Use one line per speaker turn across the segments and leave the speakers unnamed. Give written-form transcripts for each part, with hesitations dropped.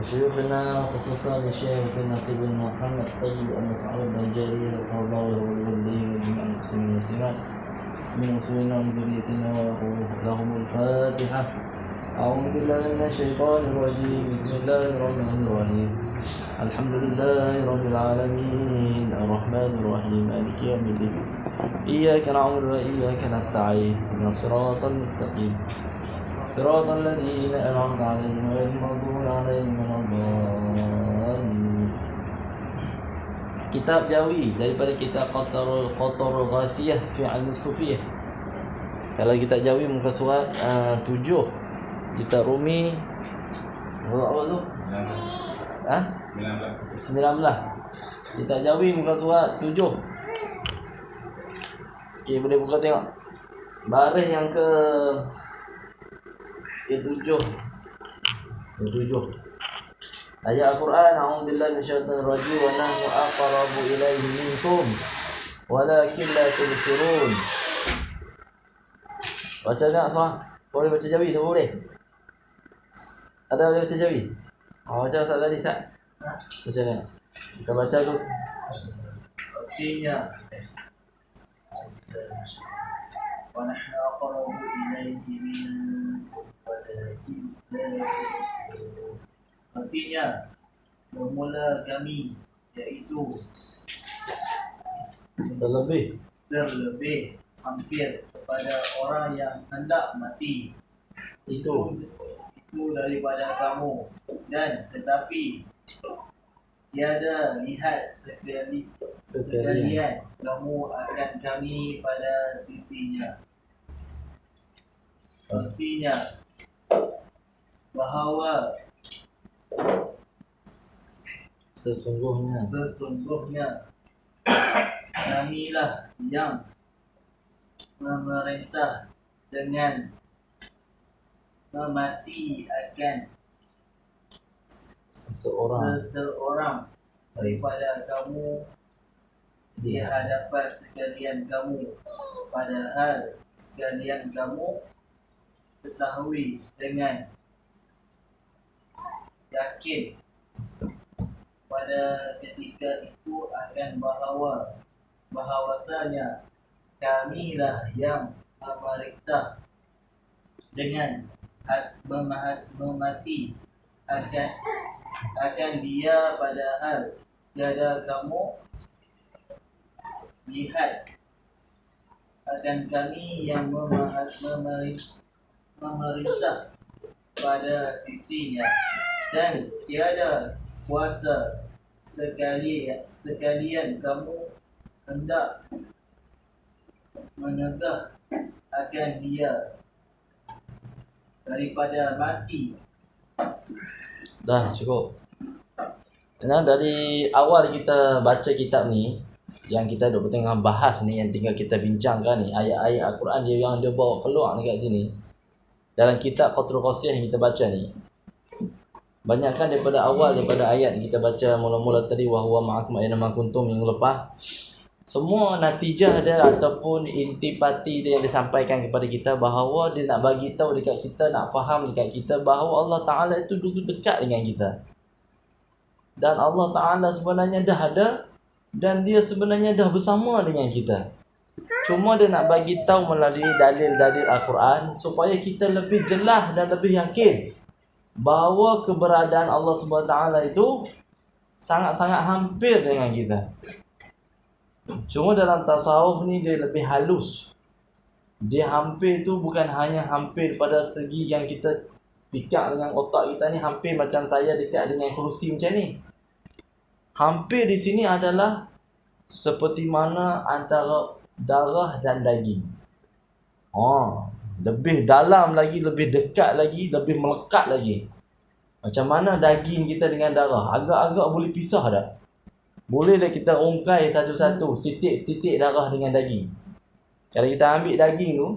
وشيوخنا خصوصا الشيخ ناصر بن محمد طيب المسعود الجليل رحمه الله والولي وجميع المسلمين والمسلمات من أصولنا ومن ذريتنا لهم الفاتحة. أعوذ بالله من الشيطان الرجيم. بسم الله الرحمن الرحيم. الحمد لله رب العالمين الرحمن الرحيم مالك يوم الدين إياك نعبد وإياك نستعين اهدنا الصراط المستقيم صراط الذين أنعمت عليهم غير المغضوب عليهم ولا الضالين. Kitab Jawi daripada kitab Qatarul Ghasiyah fi Al-Sufiyah. Kalau kitab Jawi muka surat 7. Kitab Rumi apa tu? 19. Kitab Jawi muka surat 7. Okey, boleh buka tengok. Baris yang ke 7. Ayat Al-Quran. A'udzubillahi minasyaitonir rajim. Wa nahnu aqrabu ilaihi minkum walakin la tubsirun. Baca tak semua? Boleh baca Jawi tu boleh? Ada boleh baca Jawi? Baca Ustaz tadi Ustaz. Baca ni. Kita baca tu.
Artinya wa nahnu aqrabu ilaihi minkum walakin la tubsirun. Artinya bermula kami, iaitu
Terlebih
hampir kepada orang yang hendak mati itu daripada kamu, dan tetapi tiada lihat sekalian kamu akan kami pada sisinya. Artinya bahawa sesungguhnya kamilah yang memerintah dengan memati akan seseorang daripada kamu di hadapan sekalian kamu, padahal sekalian kamu ketahui dengan yakin pada ketika itu akan bahawasanya kamilah yang memerintah dengan memati akan dia, padahal tiada kamu lihat akan kami yang memerintah pada sisinya, dan tiada kuasa sekalian kamu hendak menegah akan dia daripada mati.
Dah cukup. Nah, dari awal kita baca kitab ni, yang kita duk tengah bahas ni, yang tinggal kita bincangkan ni, ayat-ayat Al-Quran yang dia bawa keluar dekat sini dalam kitab Qatarul Ghasiyah yang kita baca ni, banyakkan daripada awal, daripada ayat yang kita baca mula-mula tadi, wa huwa ma'akum aina ma kuntum, minggu lepas, semua natijah dia ataupun intipati dia yang disampaikan kepada kita, bahawa dia nak bagi tahu dekat kita, nak faham dekat kita bahawa Allah Ta'ala itu duduk dekat dengan kita, dan Allah Ta'ala sebenarnya dah ada, dan dia sebenarnya dah bersama dengan kita. Cuma dia nak bagi tahu melalui dalil-dalil Al-Quran supaya kita lebih jelas dan lebih yakin bahawa keberadaan Allah SWT itu sangat-sangat hampir dengan kita. Cuma dalam tasawuf ni dia lebih halus. Dia hampir tu bukan hanya hampir pada segi yang kita fikir dengan otak kita ni, hampir macam saya dekat dengan kerusi macam ni. Hampir di sini adalah seperti mana antara darah dan daging. Lebih dalam lagi, lebih dekat lagi, lebih melekat lagi. Macam mana daging kita dengan darah, agak-agak boleh pisah dah. Boleh dah kita ungkai satu-satu, setitik-setitik darah dengan daging. Kalau kita ambil daging tu,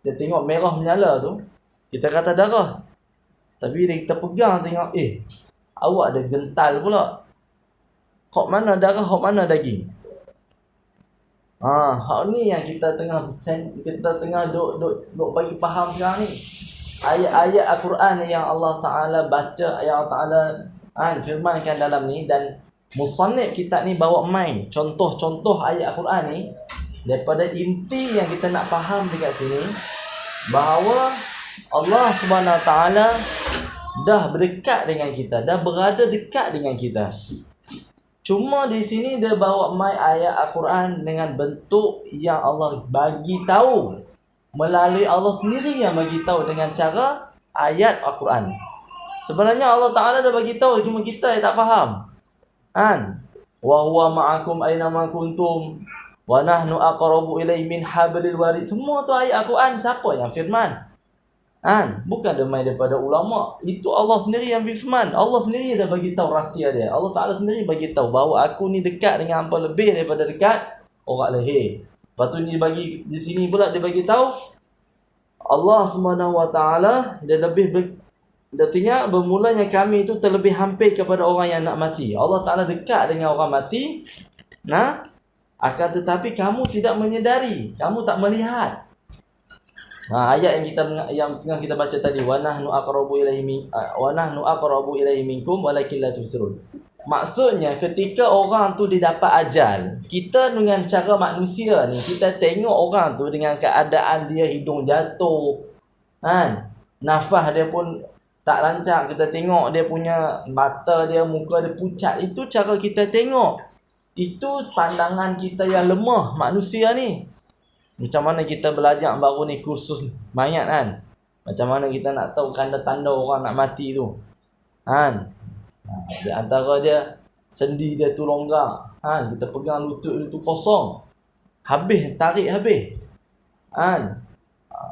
kita tengok merah menyala tu, kita kata darah. Tapi bila kita pegang tengok, awak ada gental pula. Hak mana darah, hak mana daging? Hak ni yang kita tengah duk bagi faham sekarang ni. Ayat-ayat Al-Quran yang Allah Ta'ala baca, yang Allah Ta'ala firmankan dalam ni, dan musannif kitab ni bawa main contoh-contoh ayat Al-Quran ni daripada inti yang kita nak faham dekat sini, bahawa Allah Subhanahu Wa Taala dah berdekat dengan kita, dah berada dekat dengan kita. Cuma di sini dia bawa mai ayat Al-Quran dengan bentuk yang Allah bagi tahu, melalui Allah sendiri yang bagi tahu dengan cara ayat Al-Quran. Sebenarnya Allah Taala dah bagi tahu, cuma kita yang tak faham. Wa huwa ma'akum aina ma kuntum wa nahnu aqrabu ilaihi min hablil warid. Semua tu ayat Al-Quran. Siapa yang firman? Bukan demai daripada ulama. Itu Allah sendiri yang berfirman. Allah sendiri dah bagi tahu rahsia dia. Allah Taala sendiri bagi tahu bahawa aku ni dekat dengan hangpa lebih daripada dekat orang leher. Lepas tu ni bagi di sini pula dia bagi tahu Allah Subhanahu Wa Taala dia lebih artinya bermulanya kami itu terlebih hampir kepada orang yang nak mati. Allah Taala dekat dengan orang mati. Akan tetapi kamu tidak menyedari, kamu tak melihat. Ayat yang tengah kita baca tadi, wa nahnu aqrabu ilaihi minkum walakin la tubsirun. Maksudnya ketika orang tu dia dapat ajal, kita dengan cara manusia ni, kita tengok orang tu dengan keadaan dia hidung jatuh, nafas dia pun tak lancar, kita tengok dia punya mata dia, muka dia pucat. Itu cara kita tengok. Itu pandangan kita yang lemah manusia ni. Macam mana kita belajar baru ni kursus mayat macam mana kita nak tahu tanda-tanda orang nak mati tu. Di antara dia sendi dia tu longgar. Kita pegang lutut dia tu kosong. Tarik habis.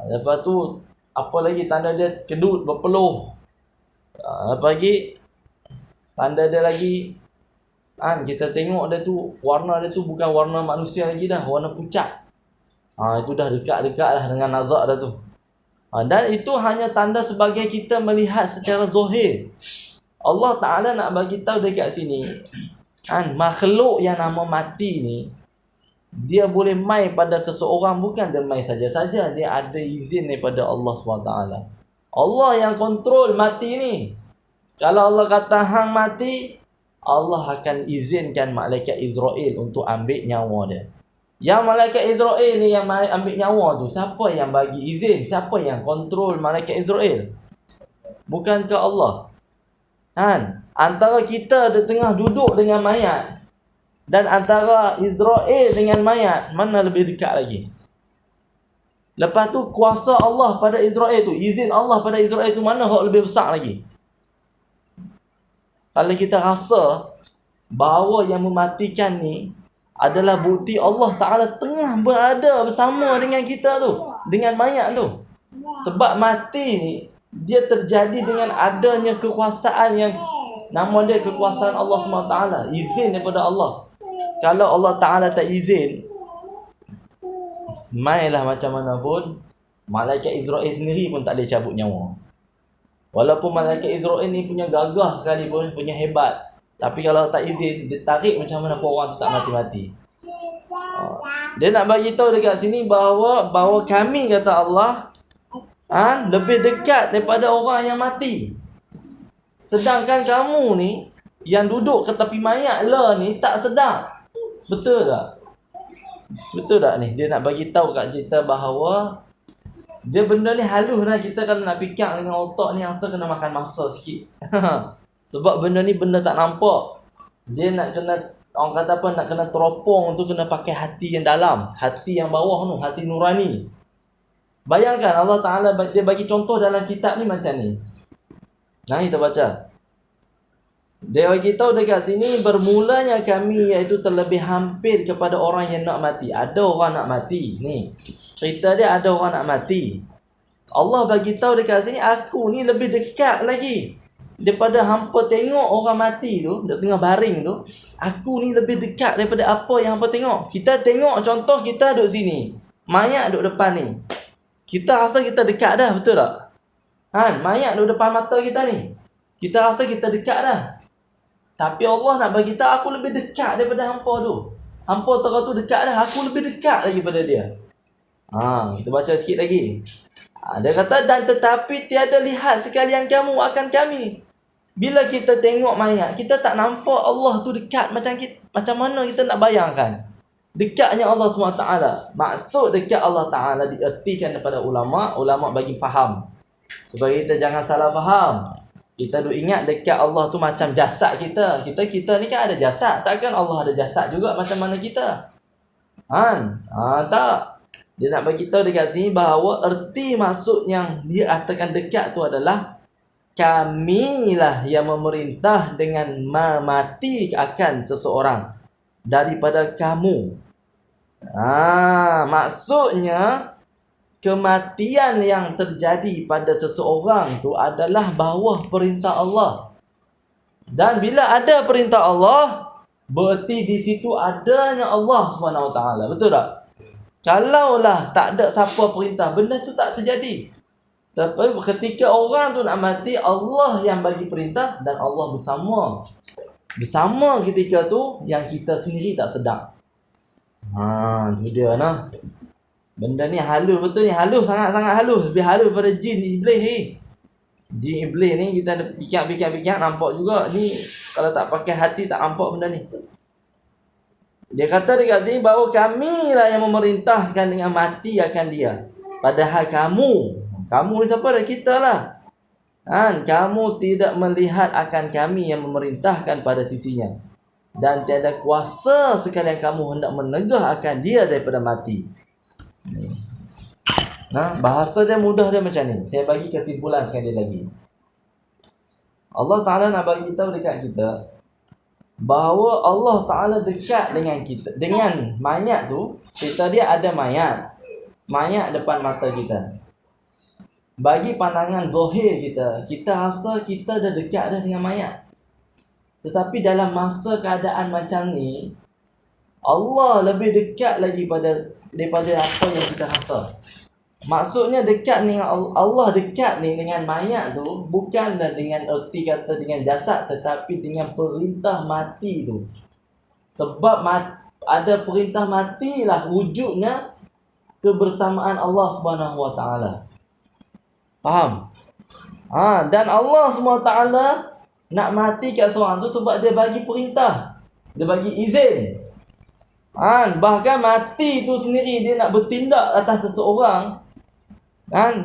Lepas tu apa lagi tanda dia kedut berpeluh. Apa lagi tanda dia lagi kita tengok dia tu warna dia tu bukan warna manusia lagi dah, warna pucat. Itu dah dekat-dekat lah dengan nazak dah tu. Dan itu hanya tanda sebagai kita melihat secara zahir. Allah Ta'ala nak bagi tahu dekat sini, makhluk yang nama mati ni, dia boleh mai pada seseorang, bukan dia mai saja-saja, dia ada izin daripada Allah SWT. Allah yang kontrol mati ni. Kalau Allah kata hang mati, Allah akan izinkan malaikat Israel untuk ambil nyawa dia. Yang malaikat Israel ni yang ambil nyawa tu, siapa yang bagi izin? Siapa yang kontrol malaikat Israel? Bukankah Allah? Antara kita tengah duduk dengan mayat dan antara Israel dengan mayat, mana lebih dekat lagi? Lepas tu kuasa Allah pada Israel tu, izin Allah pada Israel tu, mana hak lebih besar lagi? Kalau kita rasa bahawa yang mematikan ni adalah bukti Allah Ta'ala tengah berada bersama dengan kita tu, dengan mayat tu. Sebab mati ni dia terjadi dengan adanya kekuasaan yang nama dia kekuasaan Allah SWT, izin daripada Allah. Kalau Allah Ta'ala tak izin, mainlah macam mana pun, malaikat Israel sendiri pun tak boleh cabut nyawa. Walaupun malaikat Israel ni punya gagah sekali pun, punya hebat, tapi kalau tak izin, dia tarik macam mana pun orang tu tak mati-mati. Dia nak bagi tahu dekat sini bahawa kami, kata Allah, lebih dekat daripada orang yang mati. Sedangkan kamu ni yang duduk ke tepi mayat lah ni tak sedar. Betul tak? Betul tak ni? Dia nak bagi tahu kat kita bahawa dia benda ni halus lah. Kita kalau nak fikir dengan otak ni rasa kena makan masa sikit. Sebab benda ni benda tak nampak. Dia nak kena, orang kata apa, nak kena teropong tu kena pakai hati yang dalam, hati yang bawah tu, hati nurani. Bayangkan Allah Ta'ala dia bagi contoh dalam kitab ni macam ni. Kita baca. Dia bagi tahu dekat sini, bermulanya kami iaitu terlebih hampir kepada orang yang nak mati. Ada orang nak mati ni. Cerita dia ada orang nak mati. Allah bagi tahu dekat sini, aku ni lebih dekat lagi daripada hampa tengok orang mati tu, dia tengah baring tu. Aku ni lebih dekat daripada apa yang hampa tengok. Kita tengok contoh, kita duduk sini, mayat duduk depan ni, kita rasa kita dekat dah, betul tak? Mayat duduk depan mata kita ni, kita rasa kita dekat dah. Tapi Allah nak bagi tahu, aku lebih dekat daripada hampa tu. Hampa tu dekat dah, aku lebih dekat lagi pada dia. Kita baca sikit lagi. Dia kata, dan tetapi tiada lihat sekalian kamu akan kami. Bila kita tengok mayat, kita tak nampak Allah tu dekat macam mana kita nak bayangkan. Dekatnya Allah SWT. Maksud dekat Allah Ta'ala diertikan kepada ulama bagi faham. Supaya kita jangan salah faham. Kita duk ingat dekat Allah tu macam jasad kita. Kita ni kan ada jasad. Takkan Allah ada jasad juga macam mana kita? Tak. Dia nak bagi tahu dekat sini bahawa erti maksud yang dia katakan dekat tu adalah kamilah yang memerintah dengan memati akan seseorang daripada kamu. Maksudnya kematian yang terjadi pada seseorang tu adalah bawah perintah Allah. Dan bila ada perintah Allah, berarti di situ adanya Allah SWT. Betul tak? Kalaulah tak ada siapa perintah, benda tu tak terjadi. Tapi ketika orang tu nak mati, Allah yang bagi perintah dan Allah bersama ketika tu yang kita sendiri tak sedar. Itu dia nah. Benda ni halus betul ni, halus sangat-sangat halus, lebih halus daripada jin iblis ni. Jin iblis ni kita fikir nampak juga ni, kalau tak pakai hati tak nampak benda ni. Dia kata dekat sini bahawa kamilah yang memerintahkan dengan mati akan dia. Padahal kamu ni siapa dah? Kita lah. Kamu tidak melihat akan kami yang memerintahkan pada sisinya. Dan tiada kuasa sekalian kamu hendak menegah akan dia daripada mati. Bahasa dia mudah dia macam ni. Saya bagi kesimpulan sekali lagi. Allah Ta'ala nak bagi tahu dekat kita bahawa Allah Ta'ala dekat dengan kita. Dengan mayat tu, kita dia ada mayat depan mata kita. Bagi pandangan zahir kita rasa kita dah dekat dah dengan mayat. Tetapi dalam masa keadaan macam ni, Allah lebih dekat lagi daripada apa yang kita rasa. Maksudnya dekat ni Allah dekat ni dengan mayat tu bukan dengan erti kata dengan jasad, tetapi dengan perintah mati tu. Sebab ada perintah matilah wujudnya kebersamaan Allah Subhanahu Wa Taala. Faham? Dan Allah SWT nak mati kat seorang tu sebab dia bagi perintah. Dia bagi izin. Bahkan mati tu sendiri dia nak bertindak atas seseorang.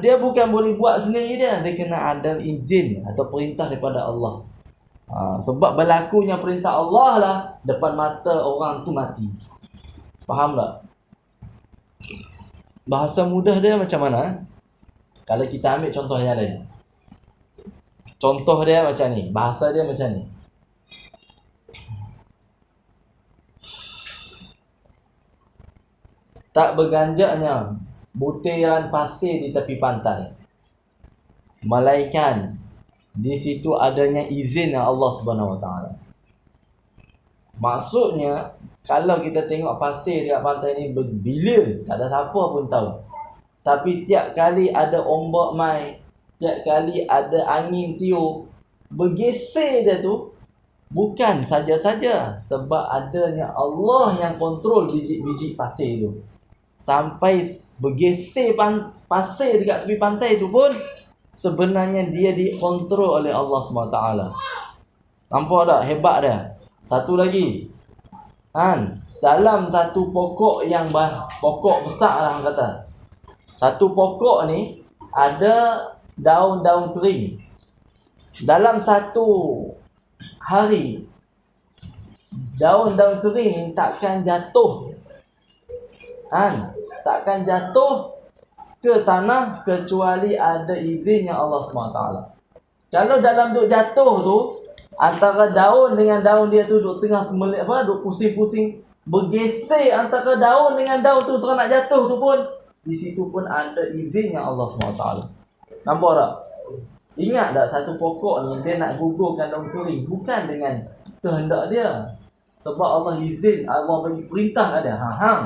Dia bukan boleh buat sendiri dia. Dia kena ada izin atau perintah daripada Allah. Sebab berlakunya perintah Allah lah depan mata orang tu mati. Faham tak? Bahasa mudah dia macam mana? Kalau kita ambil contoh yang lain. Contoh dia macam ni. Bahasa dia macam ni. Tak berganjaknya butiran pasir di tepi pantai, melainkan di situ adanya izin Allah Subhanahu Wa Taala. Maksudnya, kalau kita tengok pasir dekat pantai ni berbilion, tak ada siapa pun tahu. Tapi tiap kali ada ombak mai, tiap kali ada angin tiup, bergeser dia tu bukan saja-saja sebab adanya Allah yang kontrol biji-biji pasir tu. Sampai bergeser pasir dekat tepi pantai tu pun sebenarnya dia dikontrol oleh Allah SWT. Nampak tak hebat dia? Satu lagi. Dalam satu pokok pokok besar lah kata. Satu pokok ni ada daun-daun kering. Dalam satu hari, daun-daun kering takkan jatuh. Takkan jatuh ke tanah kecuali ada izinnya Allah SWT. Kalau dalam duk jatuh tu, antara daun dengan daun dia tu duk tengah duk pusing-pusing, bergeser antara daun dengan daun tu terus nak jatuh tu pun, di situ pun ada izinnya Allah SWT. Nampak tak? Ingat tak satu pokok ni dia nak gugurkan daun kering bukan dengan kehendak dia. Sebab Allah izin, Allah bagi perintah ada.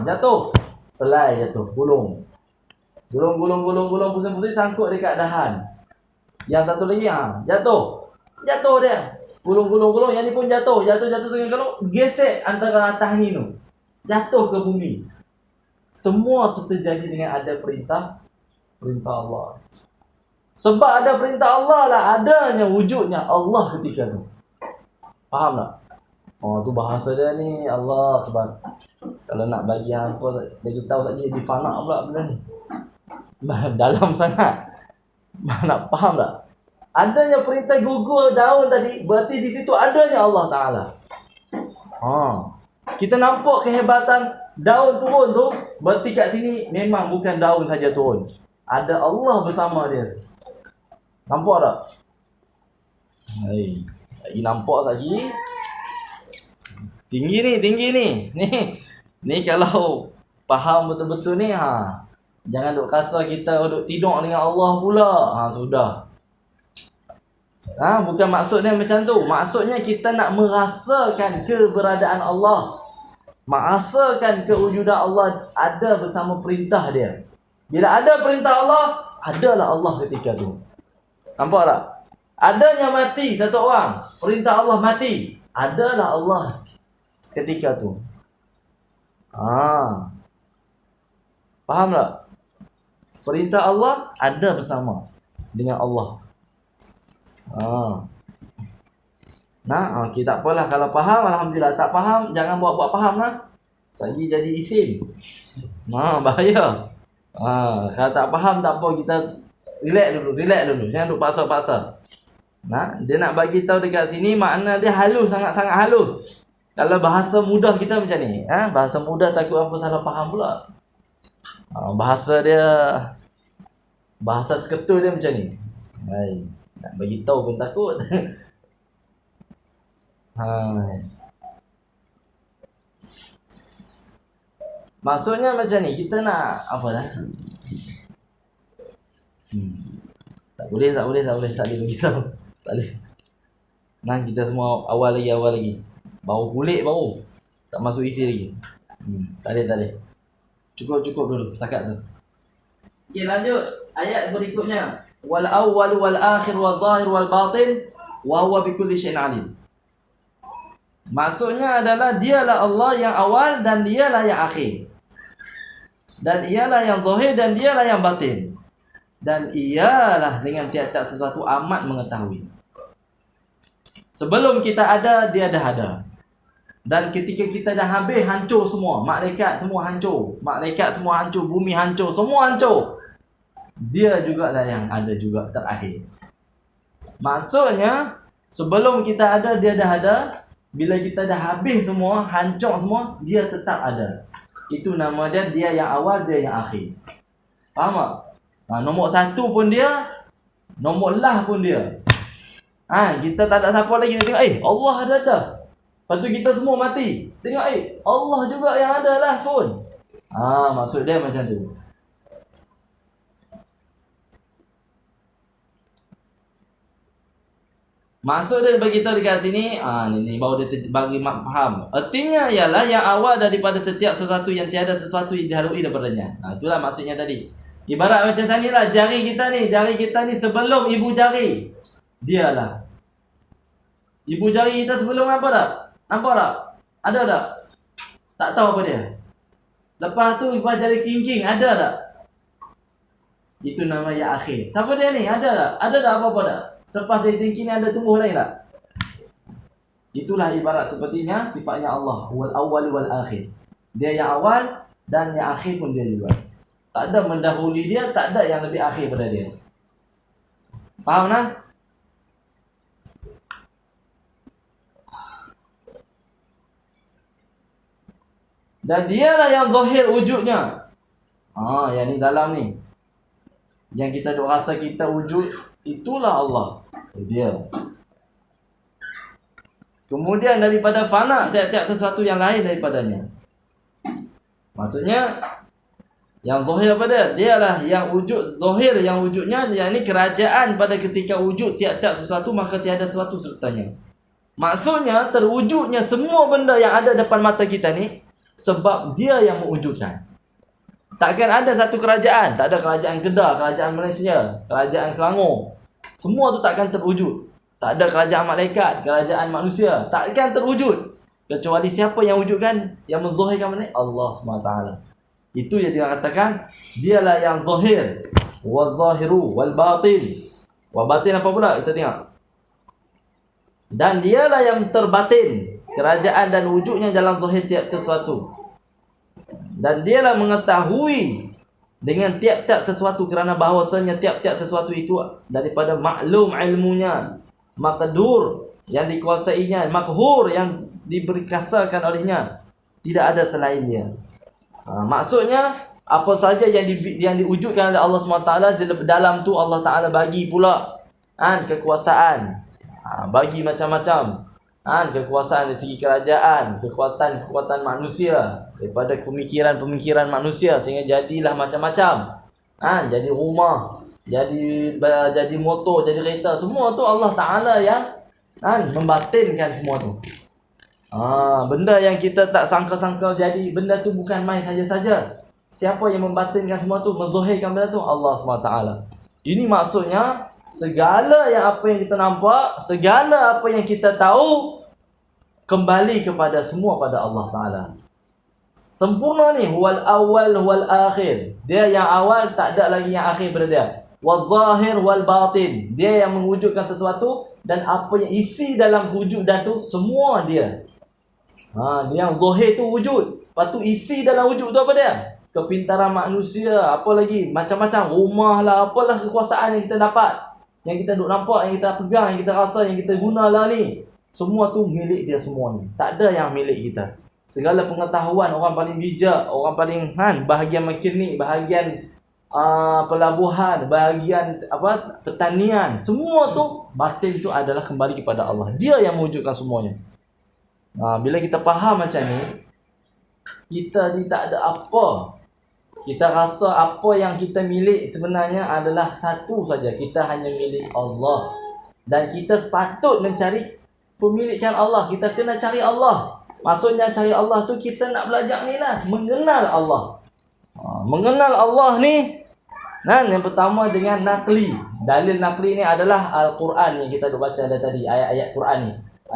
Jatuh. Selai jatuh, gulung, pusing-pusing sangkut dekat dahan. Yang satu lagi jatuh dia. Gulung, yang ni pun jatuh tengah kalau gesek antara atas ni tu. Jatuh ke bumi. Semua tu terjadi dengan ada perintah Allah. Sebab ada perintah Allah lah adanya wujudnya Allah ketika tu. Faham tak? Oh tu bahasa dia ni Allah sebab kalau nak bagi apa bagi tahu tak dia fana pula benda ni. Dalam sangat. Nak faham tak? Adanya perintah gugur daun tadi berarti di situ adanya Allah Taala. Kita nampak kehebatan daun turun tu, berarti kat sini memang bukan daun saja turun. Ada Allah bersama dia. Nampak tak? Lagi nampak lagi. Tinggi ni. Ni kalau faham betul-betul ni jangan duk rasa kita duk tidur dengan Allah pula. Sudah. Bukan maksudnya macam tu. Maksudnya kita nak merasakan keberadaan Allah. Merasakan kewujudan Allah ada bersama perintah dia. Bila ada perintah Allah, adalah Allah ketika tu. Nampak tak? Adanya mati seseorang, perintah Allah mati, adalah Allah ketika tu. Faham tak? Perintah Allah ada bersama dengan Allah. Okay, tak apalah. Kalau faham, alhamdulillah. Tak faham, jangan buat-buat faham lah. Lagi jadi isim. Bahaya. Kalau tak faham, tak apa. Kita relax dulu. Jangan duk paksa-paksa. Dia nak bagi tahu dekat sini, makna dia halus, sangat-sangat halus. Kalau bahasa mudah kita macam ni. Bahasa mudah takut apa salah faham pula. Bahasa seketul dia macam ni. Nak bagi tahu pun takut. Maksudnya macam ni, kita nak apa dah? Tak boleh bagi tahu. Tak boleh. Kita semua awal lagi. Baru kulit baru. Tak masuk isi lagi. Tak boleh. Cukup dulu setakat tu. Okey, lanjut ayat berikutnya. Wal awwal wal akhir wal zahir wal batin wa huwa bikulli syai'in alim. Maksudnya adalah dialah Allah yang awal dan dialah yang akhir. Dan ialah yang zahir dan dialah yang batin. Dan ialah dengan tiap-tiap sesuatu amat mengetahui. Sebelum kita ada, dia dah ada. Dan ketika kita dah habis, hancur semua. Malaikat semua hancur. Bumi hancur, semua hancur. Dia jugalah yang ada juga terakhir. Maksudnya sebelum kita ada, dia dah ada. Bila kita dah habis semua, hancur semua, dia tetap ada. Itu nama dia yang awal, dia yang akhir. Faham tak? Nombor satu pun dia, nombor lah pun dia. Kita tak ada siapa lagi. Tengok Allah ada dah. Lepas tu kita semua mati. Tengok Allah juga yang ada lah pun. Maksud dia macam tu. Maksud dia bagi tahu dekat sini, ni baru dia bagi faham. Artinya ialah yang awal daripada setiap sesuatu yang tiada sesuatu yang dilalui daripadanya. Itulah maksudnya tadi. Ibarat macam tadi lah, jari kita ni sebelum ibu jari. Dialah. Ibu jari kita sebelum apa tak? Nampak tak? Ada tak? Tak tahu apa dia. Lepas tu ibu jari king ada tak? Itu nama yang akhir. Siapa dia ni? Ada tak? Ada tak apa-apa tak? Selepas dari tinggi ni ada tumbuh lain tak? Itulah ibarat sepertinya sifatnya Allah. Wal awwal wal akhir. Dia yang awal dan yang akhir pun dia juga. Tak ada mendahului dia, tak ada yang lebih akhir pada dia. Faham tak? Dan dialah yang zahir wujudnya. Yang ni dalam ni. Yang kita duk rasa kita wujud, itulah Allah. Dia. Kemudian daripada fana tiap-tiap sesuatu yang lain daripadanya. Maksudnya yang zahir apa dia? Dialah yang wujud zahir, yang wujudnya yakni kerajaan pada ketika wujud tiap-tiap sesuatu maka tiada sesuatu sertanya. Maksudnya terwujudnya semua benda yang ada depan mata kita ni sebab dia yang mewujudkan. Takkan ada satu kerajaan, tak ada kerajaan Kedah, kerajaan Malaysia, kerajaan Selangor. Semua tu takkan terwujud. Tak ada kerajaan malaikat, kerajaan manusia, takkan terwujud. Kecuali siapa yang wujudkan, yang menzahirkan mana? Allah SWT. Itu yang dia katakan, dialah yang zahir. Wazahiru wal batin. Wa batin apa pula? Kita tengok. Dan dialah yang terbatin kerajaan dan wujudnya dalam zahir tiap-tiap sesuatu. Dan dialah mengetahui dengan tiap-tiap sesuatu, kerana bahawasanya tiap-tiap sesuatu itu daripada maklum ilmunya, maqdur yang dikuasainya, makhur yang diberkasakan olehnya, tidak ada selain dia. Maksudnya apa saja yang diwujudkan oleh Allah SWT, dalam tu Allah Ta'ala bagi pula kekuasaan, bagi macam-macam kekuasaan dari segi kerajaan, kekuatan manusia, daripada pemikiran manusia, sehingga jadilah macam-macam. Jadi rumah, jadi motor, jadi kereta, semua tu Allah Ta'ala yang membatinkan semua tu. Benda yang kita tak sangka-sangka jadi, benda tu bukan main saja-saja. Siapa yang membatinkan semua tu, menzahirkan benda tu? Allah SWT. Ini maksudnya segala yang apa yang kita nampak, segala apa yang kita tahu, kembali kepada semua pada Allah Ta'ala. Sempurna ni, huwal awal huwal akhir. Dia yang awal, tak ada lagi yang akhir pada dia. Wal zahir wal batin. Dia yang mewujudkan sesuatu, dan apa yang isi dalam wujudan tu, semua dia. Dia yang zahir tu wujud. Lepas tu isi dalam wujud tu apa dia? Kepintaran manusia, apa lagi? Macam-macam, rumah lah, apalah kekuasaan yang kita dapat, yang kita duk nampak, yang kita pegang, yang kita rasa, yang kita guna lah ni. Semua tu milik dia semua ni. Tak ada yang milik kita. Segala pengetahuan, orang paling bijak, orang paling bahagian mekanik, bahagian pelabuhan, bahagian pertanian, semua tu batin tu adalah kembali kepada Allah. Dia yang mewujudkan semuanya. Bila kita faham macam ni, kita ni tak ada apa. Kita rasa apa yang kita milik sebenarnya adalah satu saja. Kita hanya milik Allah. Dan kita sepatut mencari pemilikan Allah. Kita kena cari Allah. Maksudnya cari Allah tu kita nak belajar ni lah, mengenal Allah. Mengenal Allah ni, yang pertama dengan nakli. Dalil nakli ni adalah Al-Quran yang kita dah baca tadi, ayat-ayat Quran ni.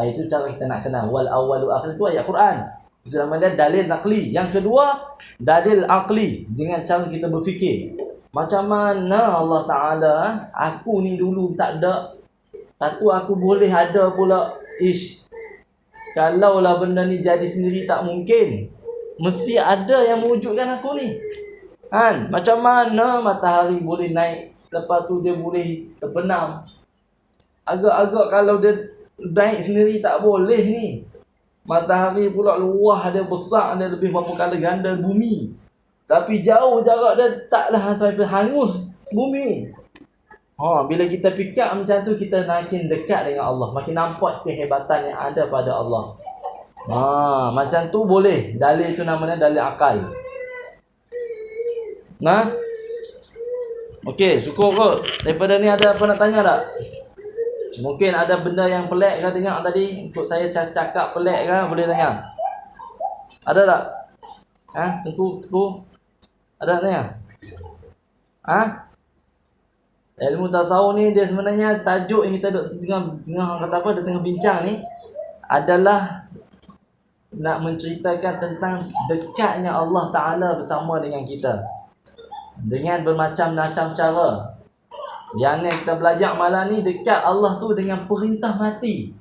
Itu cara kita nak kenal. Wal awwalu akhir tu ayat Quran. Itu namanya dalil nakli. Yang kedua, dalil aqli, dengan cara kita berfikir. Macam mana Allah Ta'ala, aku ni dulu tak ada, satu aku boleh ada pula. Kalaulah benda ni jadi sendiri tak mungkin. Mesti ada yang mewujudkan aku ni. Macam mana matahari boleh naik, lepas tu dia boleh terbenam. Agak-agak kalau dia naik sendiri tak boleh ni. Matahari pula luah dia besar, dia lebih berapa kali ganda bumi. Tapi jauh jarak dia taklah sampai hangus bumi. Bila kita fikir macam tu, kita makin dekat dengan Allah, makin nampak kehebatan yang ada pada Allah. Macam tu boleh. Dalil tu namanya dalil akal. Okey, cukup kot. Daripada ni ada apa nak tanya tak? Mungkin ada benda yang pelik ke tengok tadi, untuk saya cakap pelik ke, boleh tanya. Ada tak? Tengku. Ada tak tanya? Ilmu tasawuf ni dia sebenarnya tajuk yang kita tengah kata apa, dia tengah bincang ni adalah nak menceritakan tentang dekatnya Allah Ta'ala bersama dengan kita dengan bermacam-macam cara. Yang kita belajar malam ni, dekat Allah tu dengan perintah mati.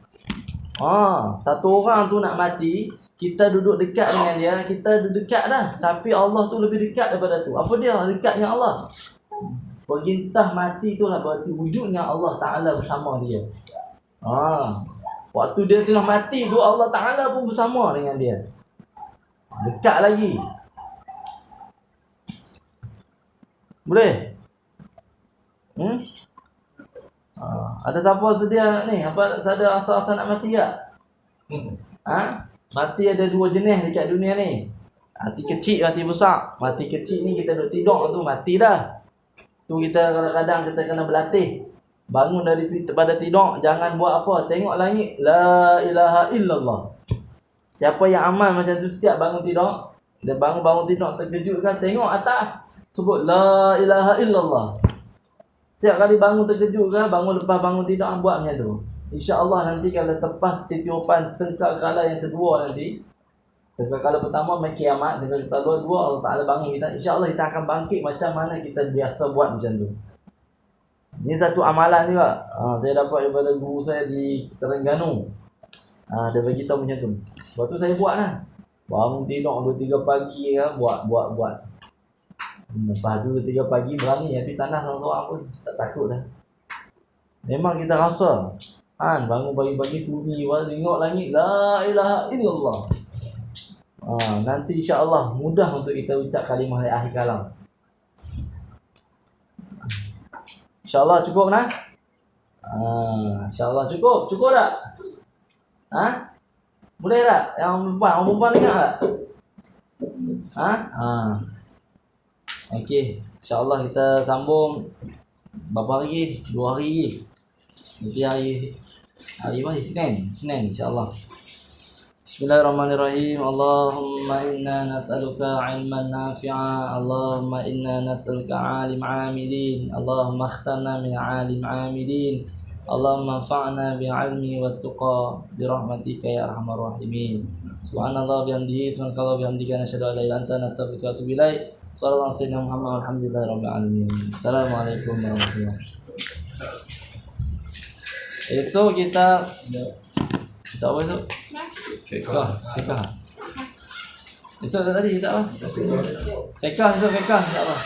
Satu orang tu nak mati, kita duduk dekat dengan dia, kita duduk dekat dah. Tapi Allah tu lebih dekat daripada tu. Apa dia dekatnya Allah? Perintah mati tu lah berarti wujudnya Allah Ta'ala bersama dia. Waktu dia tengah mati tu, Allah Ta'ala pun bersama dengan dia. Dekat lagi. Boleh? Ada siapa sedia ni? Apa ada asa-asa nak mati tak? Mati ada dua jenis dekat dunia ni. Mati kecil, mati besar. Mati kecil ni kita duduk tidur tu mati dah. Tu kita kadang-kadang kita kena berlatih. Bangun daripada tidur, jangan buat apa, tengok langit, la ilaha illallah. Siapa yang amal macam tu, setiap bangun tidur, dia bangun tidur terkejut kan, tengok atas, sebut la ilaha illallah. Setiap kali bangun terkejut kan, lepas bangun tidur, buat macam tu. InsyaAllah nanti kalau tepas titiupan sengkak kala yang kedua nanti, Kekal pertama main kiamat, kekal dua Allah Ta'ala bangun kita. InsyaAllah kita akan bangkit macam mana kita biasa buat macam tu. Ini satu amalan juga. Saya dapat daripada guru saya di Terengganu. Dia bagi tahu macam tu. Lepas tu saya buat lah. Bangun tidur 2-3 pagi ya, buat. Lepas 2-3 pagi berani, tapi tanah seorang-seorang pun tak takut dah. Memang kita rasa bangun pagi-pagi sunyi, tengok langit, la ilaha illallah. Nanti insya-Allah mudah untuk kita ucap kalimah di akhir kalam. InsyaAllah cukup nah? InsyaAllah cukup tak? Boleh tak? Yang perempuan dengar tak? Okey, insyaAllah kita sambung berapa hari? 2 hari. Nanti hari apa? Senin insyaAllah. Bismillahirrahmanirrahim. Allahumma inna nas'aluka ilman nafi'a. Allahumma inna nas'aluka alim amilin. Allahumma akhtarna min alim amilin. Allahumma anfa'na bi'ilmi wa tuqa birahmatika ya arhamar rahimin. Subhanallah bihamdihi, subhanakallah bihamdika, nasyhadu an la ilaha illa anta, nastaghfiruka wa atubu ilaik. Sallallahu alaihi wasallam Muhammad walhamdulillahirabbil alamin. Assalamualaikum warahmatullahi wabarakatuh. Esok kita apa esok? Fiqah. Esok tadi kita apa? Fiqah insya-Allah.